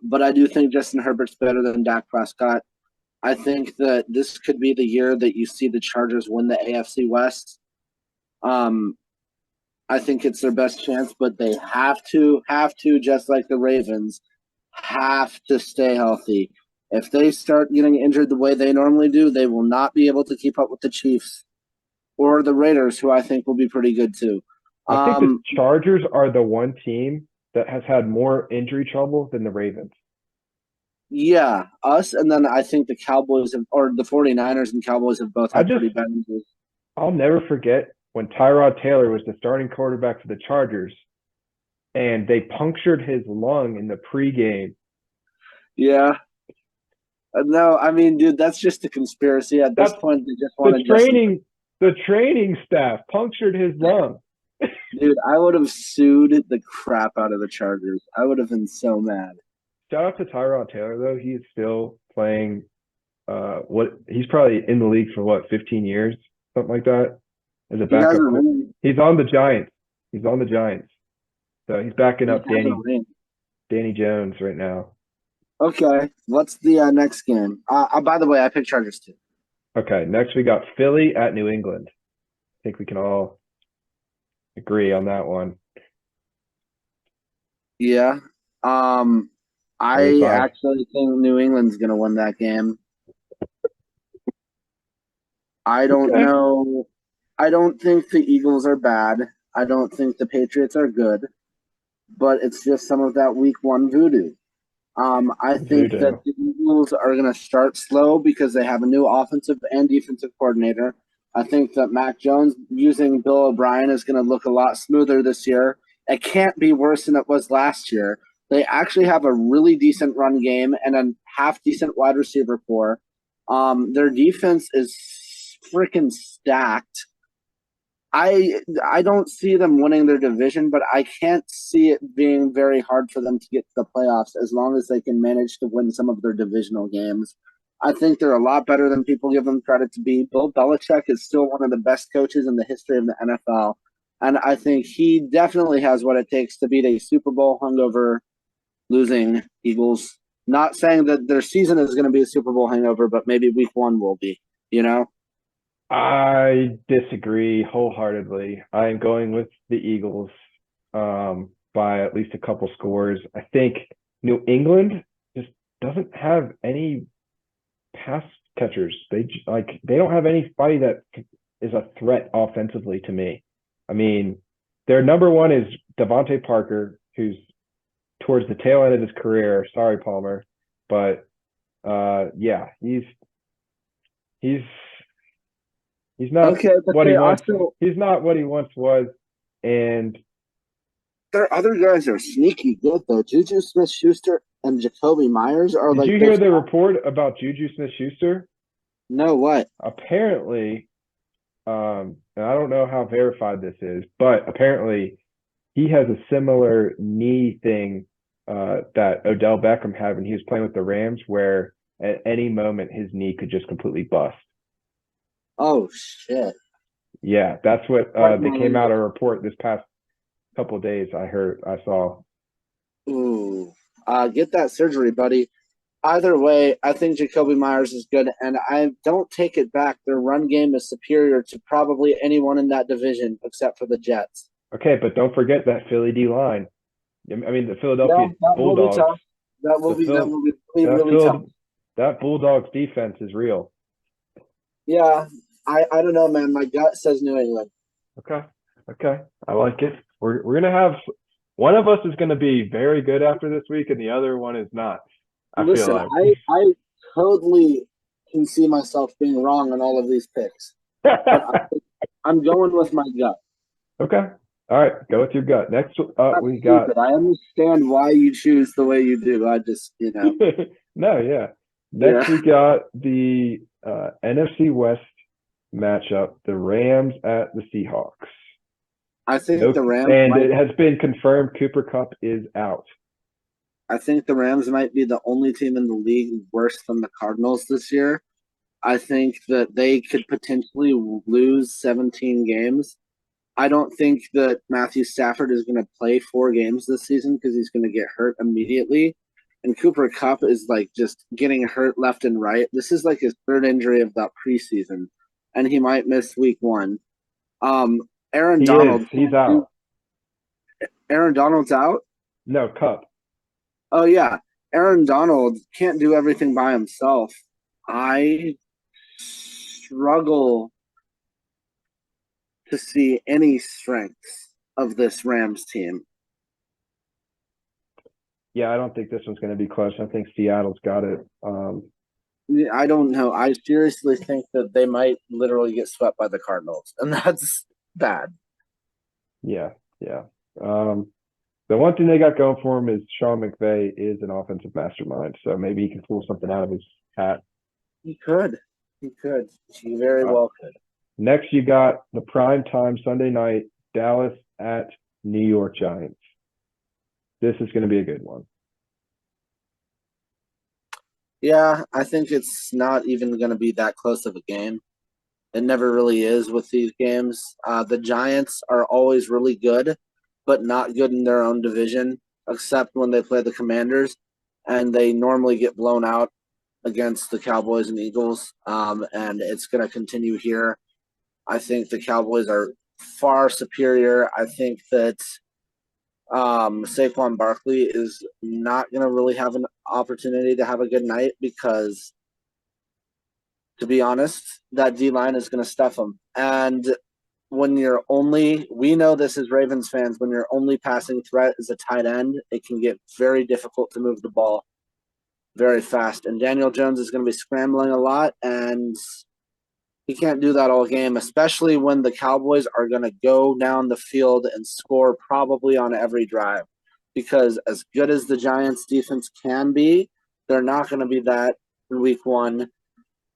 But I do think Justin Herbert's better than Dak Prescott. I think that this could be the year that you see the Chargers win the AFC West. Um, I think it's their best chance, but they have to, just like the Ravens, have to stay healthy. If they start getting injured the way they normally do, they will not be able to keep up with the Chiefs or the Raiders, who I think will be pretty good too. I think the Chargers are the one team that has had more injury trouble than the Ravens. Yeah, us, and then I think the Cowboys have, or the 49ers and Cowboys have both had pretty bad injuries. I'll never forget when Tyrod Taylor was the starting quarterback for the Chargers and they punctured his lung in the pregame. Yeah. No, I mean, dude, that's just a conspiracy. At this point, they just want the training staff punctured his lung. Dude, I would have sued the crap out of the Chargers. I would have been so mad. Shout out to Tyrod Taylor though. He's still playing he's probably in the league for 15 years, something like that. As a backup. He's on the Giants. So he's backing up Danny Jones right now. Okay. What's the next game? By the way, I picked Chargers too. Okay. Next we got Philly at New England. I think we can all agree on that one. Yeah. I actually think New England's gonna win that game. I don't know. I don't think the Eagles are bad. I don't think the Patriots are good. But it's just some of that week one voodoo. I think that the Eagles are going to start slow because they have a new offensive and defensive coordinator. I think that Mac Jones using Bill O'Brien is going to look a lot smoother this year. It can't be worse than it was last year. They actually have a really decent run game and a half decent wide receiver core. Their defense is freaking stacked. I don't see them winning their division, but I can't see it being very hard for them to get to the playoffs as long as they can manage to win some of their divisional games. I think they're a lot better than people give them credit to be. Bill Belichick is still one of the best coaches in the history of the NFL, and I think he definitely has what it takes to beat a Super Bowl hungover losing Eagles. Not saying that their season is going to be a Super Bowl hangover, but maybe week one will be, you know? I disagree wholeheartedly. I am going with the Eagles by at least a couple scores. I think New England just doesn't have any pass catchers. They don't have anybody that is a threat offensively to me. I mean, their number one is Devontae Parker, who's towards the tail end of his career. Sorry, Palmer, but yeah, he's not what he wants. He's not what he once was, and their other guys are sneaky good though. Juju Smith-Schuster and Jacoby Myers are Did you hear the report about Juju Smith-Schuster? No, what? Apparently, and I don't know how verified this is, but apparently he has a similar knee thing that Odell Beckham had when he was playing with the Rams, where at any moment his knee could just completely bust. Oh shit! Yeah, that's what they came out a report this past couple of days. I saw. Ooh, get that surgery, buddy. Either way, I think Jacoby Myers is good, and I don't take it back. Their run game is superior to probably anyone in that division except for the Jets. Okay, but don't forget that Philly D line. I mean, the Philadelphia Bulldogs. That will be really tough. That Bulldogs defense is real. Yeah, I don't know, man. My gut says New England. Okay, I like it. We're gonna have one of us is gonna be very good after this week, and the other one is not. Listen, I totally can see myself being wrong on all of these picks. But I'm going with my gut. Okay. All right, go with your gut. Next up, Not we got. stupid. I understand why you choose the way you do. I just, No, yeah. Next, yeah. we got the NFC West matchup: the Rams at the Seahawks. I think Nope. the Rams And might. it has been confirmed Cooper Cup is out. I think the Rams might be the only team in the league worse than the Cardinals this year. I think that they could potentially lose 17 games. I don't think that Matthew Stafford is going to play 4 games this season because he's going to get hurt immediately. And Cooper Cup is like just getting hurt left and right. This is like his third injury of that preseason, and he might miss week 1. Um, Aaron He is. Donald. He's out. Aaron Donald's out. No, Cup. Oh yeah, Aaron Donald can't do everything by himself. I struggle to see any strengths of this Rams team. Yeah, I don't think this one's going to be close. I think Seattle's got it. I don't know. I seriously think that they might literally get swept by the Cardinals, and that's bad. Yeah, yeah. The one thing they got going for him is Sean McVay is an offensive mastermind, so maybe he can pull something out of his hat. He could. He could. He very well could. Next, you got the prime time Sunday night Dallas at New York Giants. This is going to be a good one. Yeah, I think it's not even going to be that close of a game. It never really is with these games. The Giants are always really good, but not good in their own division, except when they play the Commanders, and they normally get blown out against the Cowboys and Eagles, and it's going to continue here. I think the Cowboys are far superior. I think that Saquon Barkley is not going to really have an opportunity to have a good night because, to be honest, that D-line is going to stuff him. And when we know this as Ravens fans, when your only passing threat is a tight end, it can get very difficult to move the ball very fast. And Daniel Jones is going to be scrambling a lot, and he can't do that all game, especially when the Cowboys are going to go down the field and score probably on every drive. Because as good as the Giants' defense can be, they're not going to be that in week 1.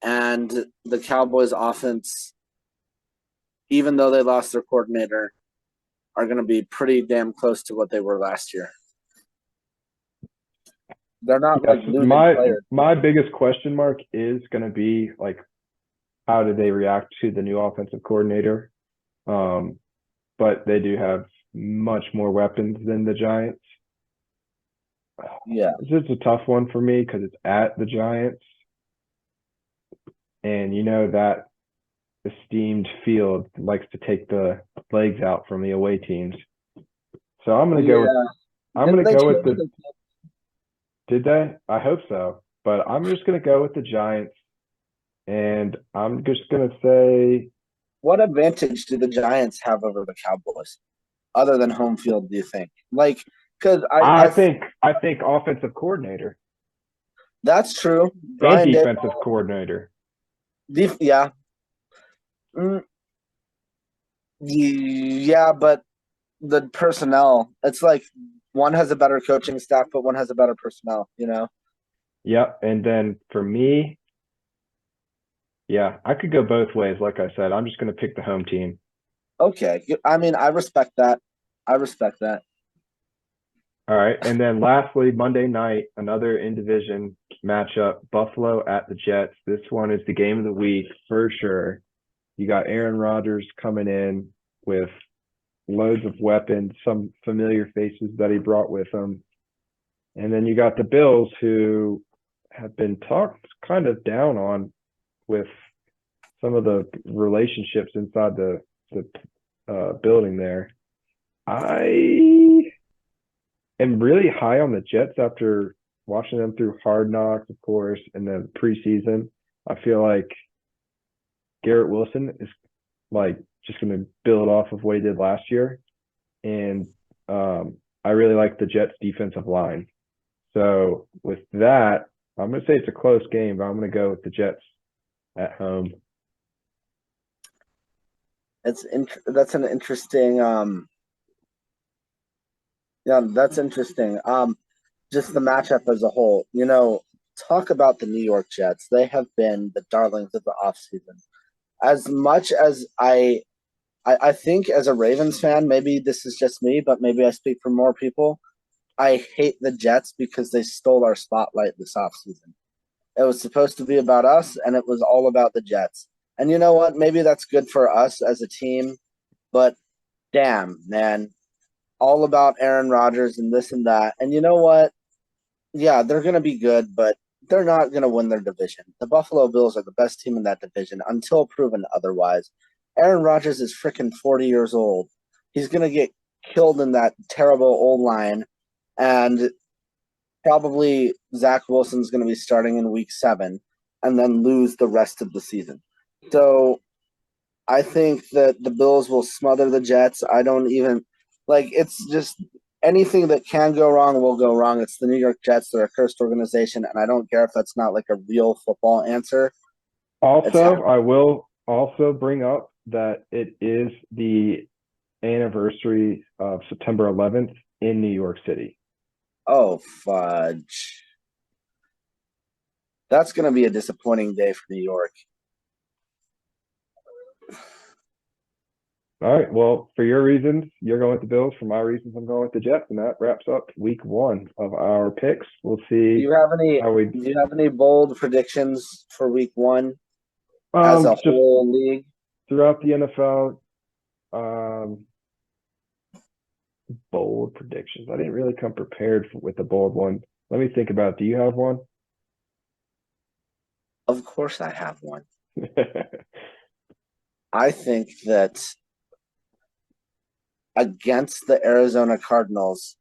And the Cowboys' offense, even though they lost their coordinator, are going to be pretty damn close to what they were last year. They're not like losing players. My biggest question mark is going to be like, how do they react to the new offensive coordinator? But they do have much more weapons than the Giants. Yeah. This is a tough one for me because it's at the Giants. And you know that esteemed field likes to take the legs out from the away teams. So I'm going to go with the Did they? I hope so. But I'm just going to go with the Giants. And I'm just going to say, what advantage do the Giants have over the Cowboys, other than home field? Do you think? Like, because I think offensive coordinator. That's true. And defensive coordinator. Yeah. Yeah, but the personnel. It's like one has a better coaching staff, but one has a better personnel. Yep. And then for me. Yeah, I could go both ways. Like I said, I'm just going to pick the home team. Okay. I mean, I respect that. All right. And then lastly, Monday night, another in-division matchup, Buffalo at the Jets. This one is the game of the week for sure. You got Aaron Rodgers coming in with loads of weapons, some familiar faces that he brought with him. And then you got the Bills, who have been talked kind of down on with some of the relationships inside the building there. I am really high on the Jets after watching them through Hard Knocks, of course, and then preseason. I feel like Garrett Wilson is like just going to build off of what he did last year. And I really like the Jets defensive line. So with that, I'm going to say it's a close game, but I'm going to go with the Jets at home. That's an interesting Yeah, that's interesting. Just the matchup as a whole. Talk about the New York Jets. They have been the darlings of the offseason. As much as I think as a Ravens fan, maybe this is just me, but maybe I speak for more people. I hate the Jets because they stole our spotlight this offseason. It was supposed to be about us, and it was all about the Jets. And you know what? Maybe that's good for us as a team, but damn, man, all about Aaron Rodgers and this and that. And you know what? Yeah, they're going to be good, but they're not going to win their division. The Buffalo Bills are the best team in that division until proven otherwise. Aaron Rodgers is freaking 40 years old. He's going to get killed in that terrible old line, and probably Zach Wilson's going to be starting in week 7 and then lose the rest of the season. So I think that the Bills will smother the Jets. I don't even it's just anything that can go wrong will go wrong. It's the New York Jets. They're a cursed organization, and I don't care if that's not like a real football answer. Also, I will also bring up that it is the anniversary of September 11th in New York City. Oh, fudge. That's going to be a disappointing day for New York. All right. Well, for your reasons, you're going with the Bills. For my reasons, I'm going with the Jets, and that wraps up week 1 of our picks. We'll see. Do you have any bold predictions for week 1 as a whole league throughout the NFL? Bold predictions. I didn't really come prepared with a bold one. Let me think about it. Do you have one? Of course I have one. I think that against the Arizona Cardinals,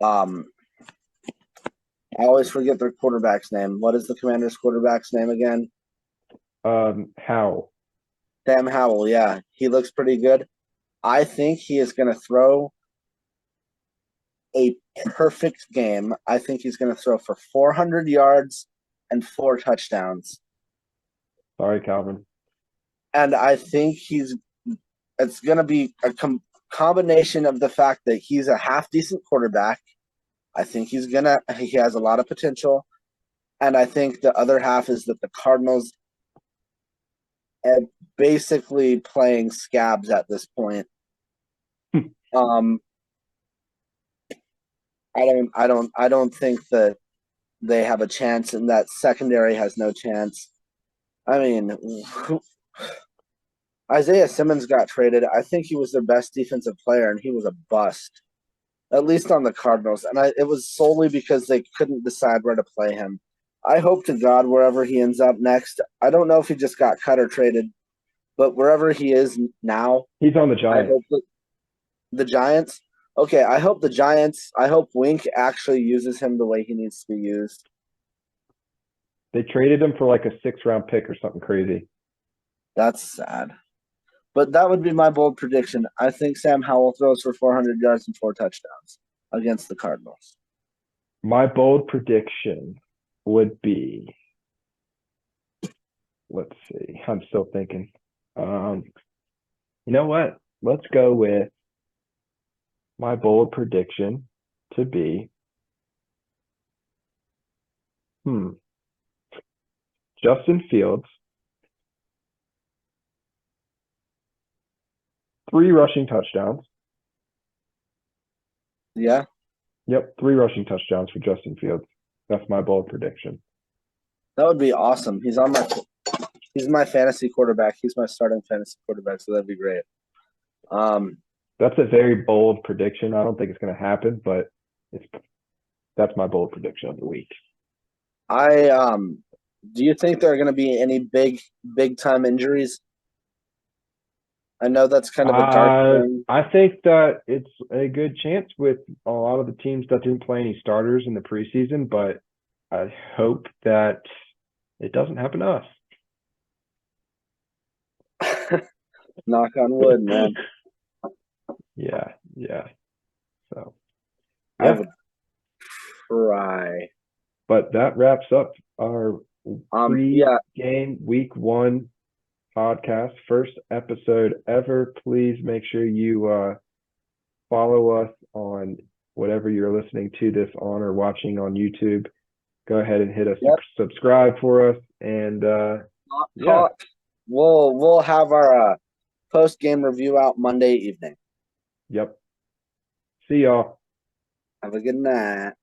I always forget their quarterback's name. What is the Commanders' quarterback's name again? Howell. Sam Howell, yeah. He looks pretty good. I think he is going to throw a perfect game. I think he's going to throw for 400 yards and 4 touchdowns. Sorry, Calvin. And I think it's going to be a combination of the fact that he's a half decent quarterback. I think he has a lot of potential. And I think the other half is that the Cardinals are basically playing scabs at this point. I don't think that they have a chance, and that secondary has no chance. I mean, Isaiah Simmons got traded. I think he was their best defensive player, and he was a bust, at least on the Cardinals. And it was solely because they couldn't decide where to play him. I hope to God wherever he ends up next. I don't know if he just got cut or traded, but wherever he is now, he's on the Giants. The Giants. Okay, I hope Wink actually uses him the way he needs to be used. They traded him for like a 6th-round pick or something crazy. That's sad. But that would be my bold prediction. I think Sam Howell throws for 400 yards and 4 touchdowns against the Cardinals. My bold prediction would be, let's see, I'm still thinking. You know what? Let's go with my bold prediction to be Justin Fields, 3 rushing touchdowns. Yeah? Yep, 3 rushing touchdowns for Justin Fields. That's my bold prediction. That would be awesome. He's my fantasy quarterback. He's my starting fantasy quarterback, so that'd be great. That's a very bold prediction. I don't think it's going to happen, but that's my bold prediction of the week. Do you think there are going to be any big time injuries? I know that's kind of a dark thing. I think that it's a good chance with a lot of the teams that didn't play any starters in the preseason, but I hope that it doesn't happen to us. Knock on wood, man. Yeah. So, yeah. I would try. But that wraps up our pre-game week 1 podcast, first episode ever. Please make sure you follow us on whatever you're listening to this on or watching on YouTube. Go ahead and hit us Yep. subscribe for us, and yeah, We'll have our post game review out Monday evening. yep. See y'all. Have a good night.